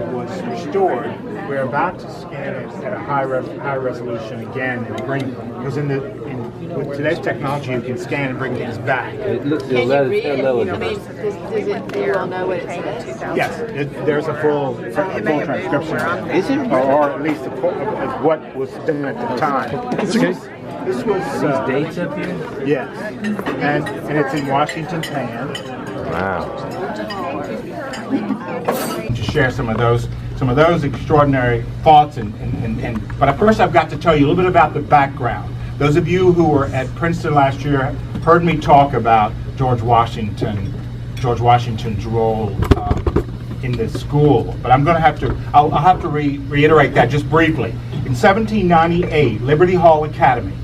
it was restored. We're about to scan it at a high resolution again and bring, because with today's technology you can scan and bring things back. It looks Can you read it? level. Does it, do you all know what it says? Yes, there's a full transcription, Is it? or at least of what was done at the time. This was Dates up here? yes, and it's in Washington Pan. Wow. To share some of those extraordinary thoughts but first I've got to tell you a little bit about the background. Those of you who were at Princeton last year heard me talk about George Washington's role in this school, but I'm going to have to I'll have to reiterate that just briefly. In 1798, Liberty Hall Academy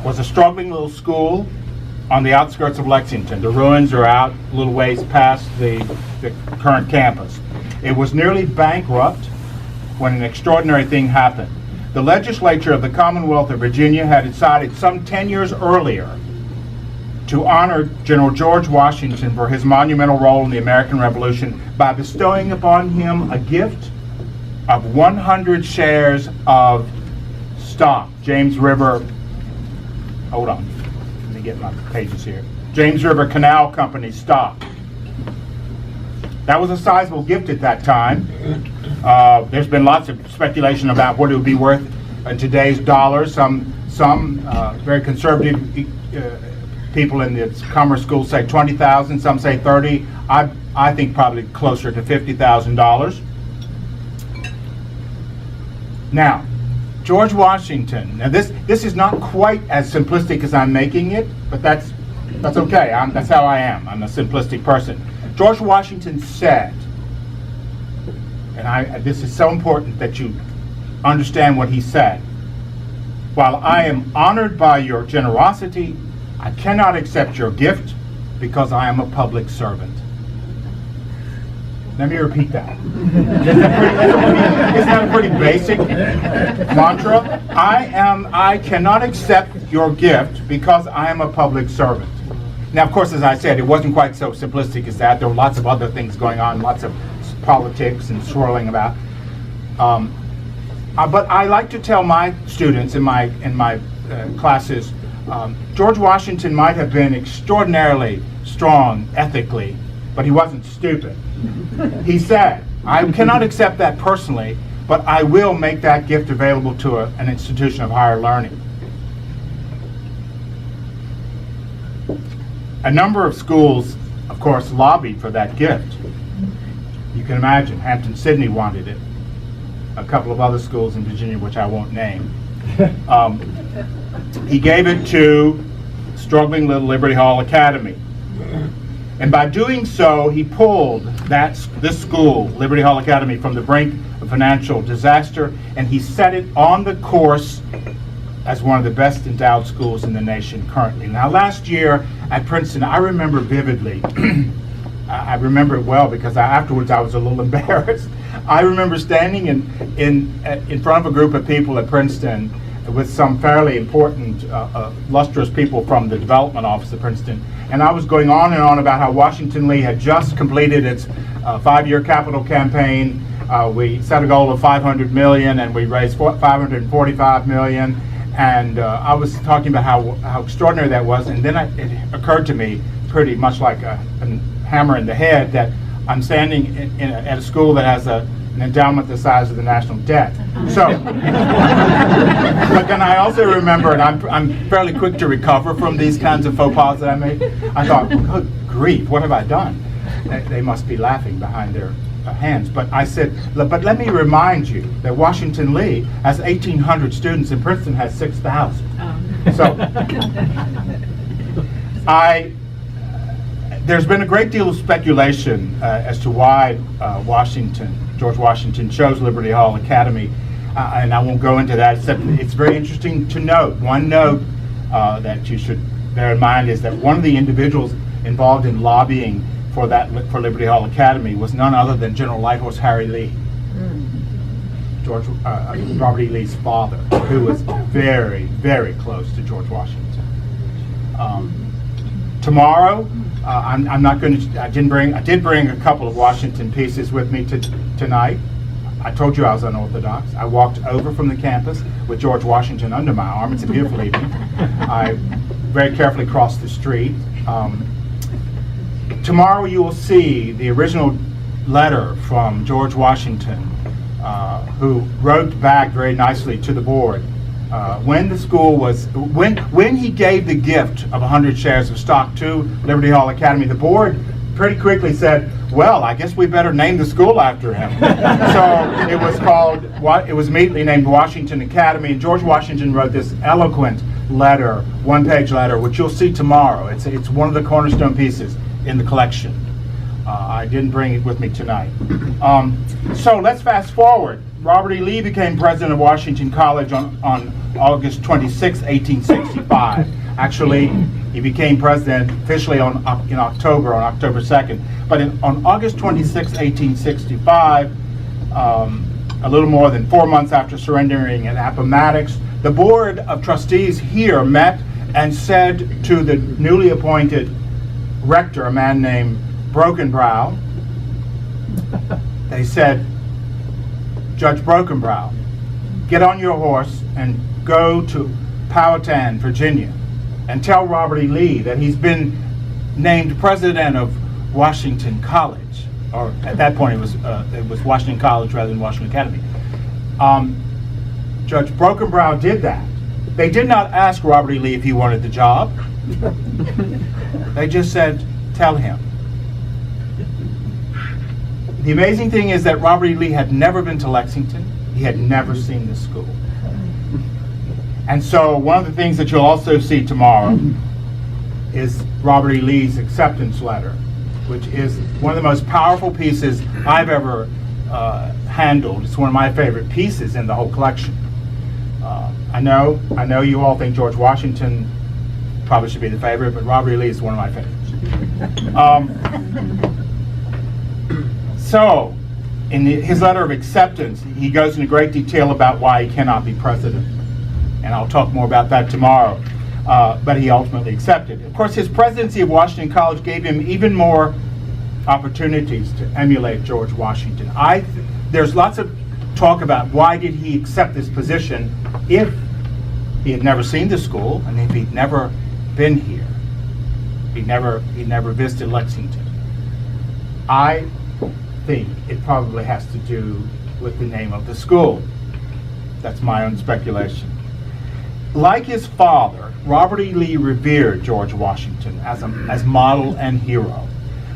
was a struggling little school on the outskirts of Lexington. The ruins are out a little ways past the current campus. It was nearly bankrupt when an extraordinary thing happened. The legislature of the Commonwealth of Virginia had decided some 10 years earlier to honor General George Washington for his monumental role in the American Revolution by bestowing upon him a gift of 100 shares of stock. James River, hold on, let me get my pages here. James River Canal Company stock. That was a sizable gift at that time. There's been lots of speculation about what it would be worth in today's dollars. Some very conservative people in the commerce school say 20,000. Some say 30. I think probably closer to $50,000. Now, George Washington. Now this is not quite as simplistic as I'm making it, but that's okay. That's how I am. I'm a simplistic person. George Washington said, and this is so important that you understand what he said, while I am honored by your generosity, I cannot accept your gift because I am a public servant. Let me repeat that. Isn't that a pretty basic mantra? I cannot accept your gift because I am a public servant. Now, of course, as I said, it wasn't quite so simplistic as that. There were lots of other things going on, lots of politics and swirling about. But I like to tell my students in my classes, George Washington might have been extraordinarily strong ethically, but he wasn't stupid. He said, I cannot accept that personally, but I will make that gift available to an institution of higher learning. A number of schools, of course, lobbied for that gift. You can imagine, Hampton-Sydney wanted it. A couple of other schools in Virginia, which I won't name. He gave it to struggling little Liberty Hall Academy. And by doing so, he pulled this school, Liberty Hall Academy, from the brink of financial disaster, and he set it on the course as one of the best endowed schools in the nation currently. Now, last year at Princeton, I remember vividly, I remember it well because afterwards I was a little embarrassed. I remember standing in front of a group of people at Princeton with some fairly important, lustrous people from the development office at Princeton, and I was going on and on about how Washington Lee had just completed its 5-year capital campaign. We set a goal of $500 million, and we raised $545 million. And I was talking about how extraordinary that was, and then it occurred to me, pretty much like a hammer in the head, that I'm standing at a school that has an endowment the size of the national debt. So, but then I also remember, and I'm fairly quick to recover from these kinds of faux pas that I made. I thought, well, good grief, what have I done? They must be laughing behind their hands. But I said, but let me remind you that Washington Lee has 1,800 students and Princeton has 6,000. So there's been a great deal of speculation as to why George Washington chose Liberty Hall Academy, and I won't go into that, except it's very interesting to note. One note that you should bear in mind is that one of the individuals involved in lobbying for Liberty Hall Academy was none other than General Lighthorse Harry Lee, Robert E. Lee's father, who was very, very close to George Washington. Tomorrow, I'm not going to. I did bring a couple of Washington pieces with me tonight. I told you I was unorthodox. I walked over from the campus with George Washington under my arm. It's a beautiful evening. I very carefully crossed the street. Tomorrow you will see the original letter from George Washington, who wrote back very nicely to the board. When the school was, when he gave the gift of 100 shares of stock to Liberty Hall Academy, the board pretty quickly said, well, I guess we better name the school after him. So it was immediately named Washington Academy, and George Washington wrote this eloquent letter, one-page letter, which you'll see tomorrow. It's one of the cornerstone pieces in the collection. I didn't bring it with me tonight. So let's fast forward. Robert E. Lee became president of Washington College on August 26, 1865. Actually, he became president officially in October, on October 2nd. But on August 26, 1865, a little more than 4 months after surrendering at Appomattox, the Board of Trustees here met and said to the newly appointed rector, a man named Brokenbrow, they said, Judge Brokenbrow, get on your horse and go to Powhatan, Virginia, and tell Robert E. Lee that he's been named president of Washington College, or at that point it was Washington College rather than Washington Academy. Judge Brokenbrow did that. They did not ask Robert E. Lee if he wanted the job. They just said, tell him. The amazing thing is that Robert E. Lee had never been to Lexington. He had never seen the school. And so one of the things that you'll also see tomorrow is Robert E. Lee's acceptance letter, which is one of the most powerful pieces I've ever handled. It's one of my favorite pieces in the whole collection. I know you all think George Washington probably should be the favorite, but Robert E. Lee is one of my favorites. So, in his letter of acceptance, he goes into great detail about why he cannot be president. And I'll talk more about that tomorrow. But he ultimately accepted. Of course, his presidency of Washington College gave him even more opportunities to emulate George Washington. There's lots of talk about why did he accept this position if he had never seen the school and if he'd never been here. He'd never visited Lexington. I think it probably has to do with the name of the school. That's my own speculation. Like his father, Robert E. Lee revered George Washington as model and hero.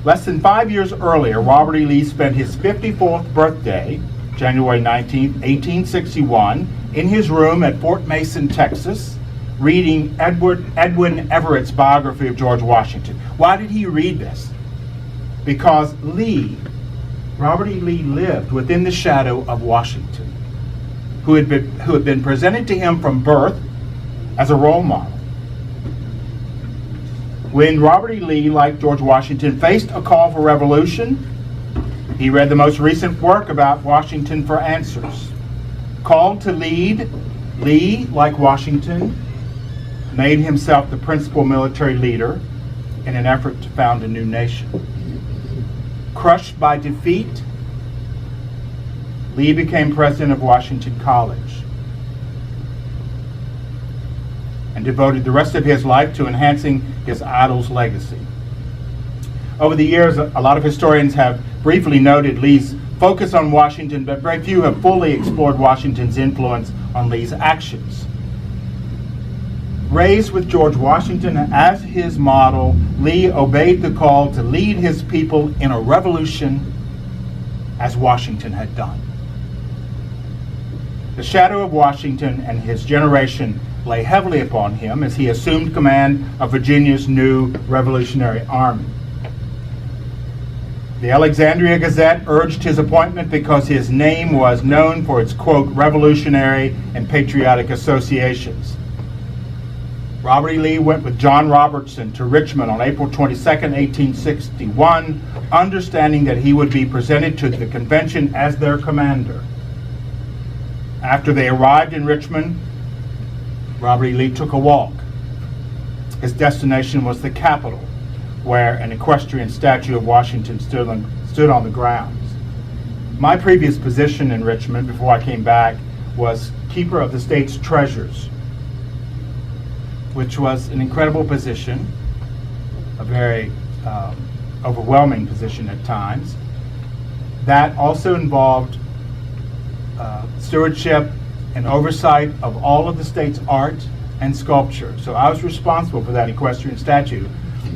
Less than 5 years earlier, Robert E. Lee spent his 54th birthday, January 19, 1861, in his room at Fort Mason, Texas, reading Edwin Everett's biography of George Washington. Why did he read this? Because Robert E. Lee lived within the shadow of Washington, who had been presented to him from birth as a role model. When Robert E. Lee, like George Washington, faced a call for revolution, he read the most recent work about Washington for answers. Called to lead, Lee, like Washington, made himself the principal military leader in an effort to found a new nation. Crushed by defeat, Lee became president of Washington College and devoted the rest of his life to enhancing his idol's legacy. Over the years, a lot of historians have briefly noted Lee's focus on Washington, but very few have fully explored Washington's influence on Lee's actions. Raised with George Washington as his model, Lee obeyed the call to lead his people in a revolution as Washington had done. The shadow of Washington and his generation lay heavily upon him as he assumed command of Virginia's new Revolutionary Army. The Alexandria Gazette urged his appointment because his name was known for its, quote, revolutionary and patriotic associations. Robert E. Lee went with John Robertson to Richmond on April 22, 1861, understanding that he would be presented to the convention as their commander. After they arrived in Richmond, Robert E. Lee took a walk. His destination was the Capitol, where an equestrian statue of Washington stood on the grounds. My previous position in Richmond, before I came back, was keeper of the state's treasures, which was an incredible position, a very overwhelming position at times. That also involved stewardship and oversight of all of the state's art and sculpture. So I was responsible for that equestrian statue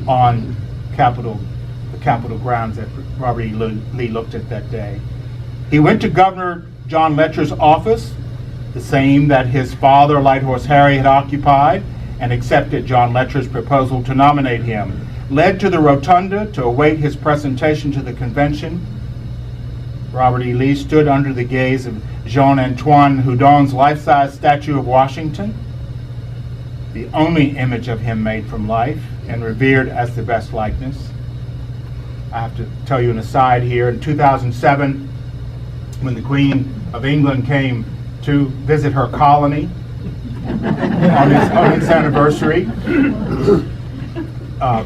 on the Capitol grounds that Robert E. Lee looked at that day. He went to Governor John Letcher's office, the same that his father, Light Horse Harry, had occupied, and accepted John Letcher's proposal to nominate him. Led to the rotunda to await his presentation to the convention, Robert E. Lee stood under the gaze of Jean-Antoine Houdon's life-size statue of Washington, the only image of him made from life and revered as the best likeness. I have to tell you an aside here. In 2007, when the Queen of England came to visit her colony on its anniversary,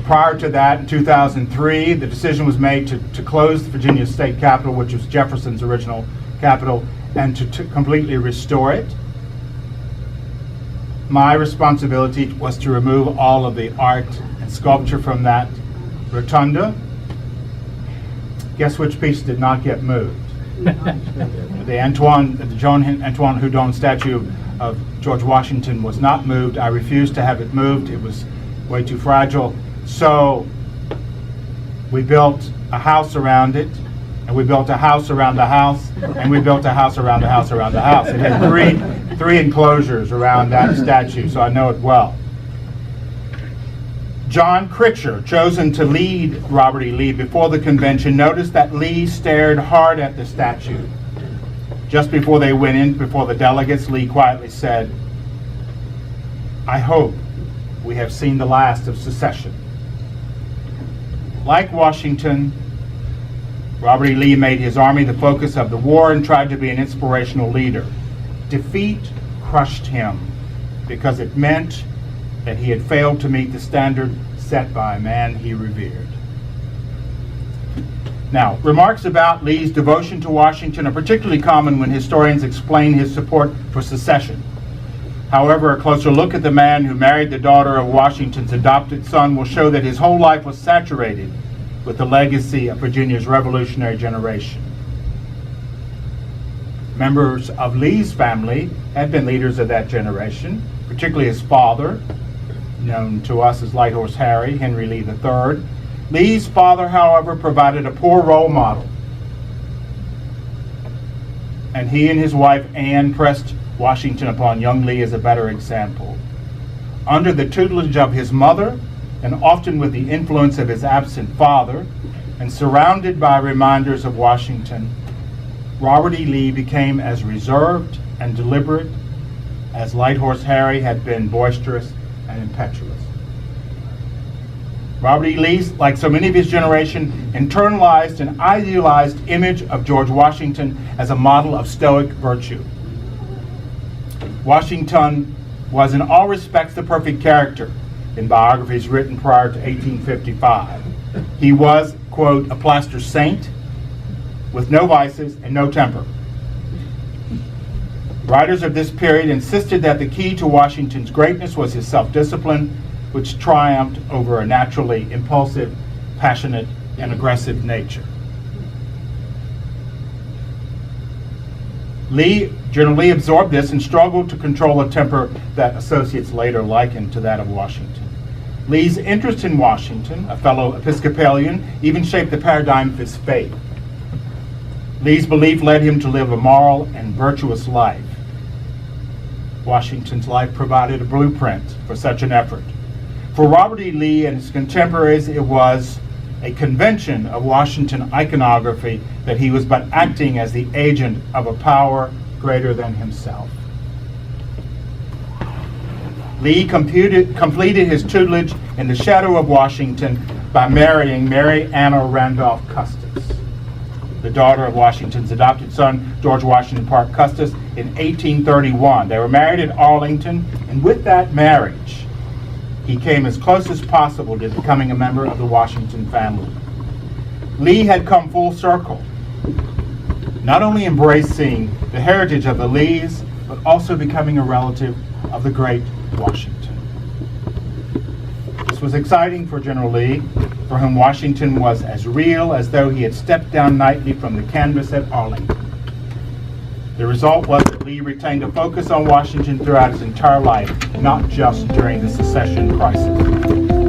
prior to that, in 2003, the decision was made to close the Virginia State Capitol, which was Jefferson's original capital, and to completely restore it. My responsibility was to remove all of the art and sculpture from that rotunda. Guess which piece did not get moved? The Jean-Antoine Houdon statue of George Washington was not moved. I refused to have it moved. It was way too fragile. So we built a house around it, and we built a house around the house, and we built a house around the house around the house. It had three enclosures around that statue, so I know it well. John Critcher, chosen to lead Robert E. Lee before the convention, noticed that Lee stared hard at the statue. Just before they went in, before the delegates, Lee quietly said, "I hope we have seen the last of secession." Like Washington, Robert E. Lee made his army the focus of the war and tried to be an inspirational leader. Defeat crushed him because it meant that he had failed to meet the standard set by a man he revered. Now, remarks about Lee's devotion to Washington are particularly common when historians explain his support for secession. However, a closer look at the man who married the daughter of Washington's adopted son will show that his whole life was saturated with the legacy of Virginia's revolutionary generation. Members of Lee's family had been leaders of that generation, particularly his father, known to us as Light Horse Harry, Henry Lee III. Lee's father, however, provided a poor role model, and he and his wife Anne pressed Washington upon young Lee as a better example. Under the tutelage of his mother, and often with the influence of his absent father, and surrounded by reminders of Washington, Robert E. Lee became as reserved and deliberate as Light Horse Harry had been boisterous and impetuous. Robert E. Lee, like so many of his generation, internalized an idealized image of George Washington as a model of stoic virtue. Washington was in all respects the perfect character in biographies written prior to 1855. He was, quote, a plaster saint with no vices and no temper. Writers of this period insisted that the key to Washington's greatness was his self-discipline, which triumphed over a naturally impulsive, passionate, and aggressive nature. General Lee absorbed this and struggled to control a temper that associates later likened to that of Washington. Lee's interest in Washington, a fellow Episcopalian, even shaped the paradigm of his faith. Lee's belief led him to live a moral and virtuous life. Washington's life provided a blueprint for such an effort. For Robert E. Lee and his contemporaries, it was a convention of Washington iconography that he was but acting as the agent of a power greater than himself. Lee completed his tutelage in the shadow of Washington by marrying Mary Anna Randolph Custis, the daughter of Washington's adopted son, George Washington Parke Custis, in 1831. They were married at Arlington, and with that marriage, he came as close as possible to becoming a member of the Washington family. Lee had come full circle, not only embracing the heritage of the Lees, but also becoming a relative of the great Washington. This was exciting for General Lee, for whom Washington was as real as though he had stepped down nightly from the canvas at Arlington. The result was that Lee retained a focus on Washington throughout his entire life, not just during the secession crisis.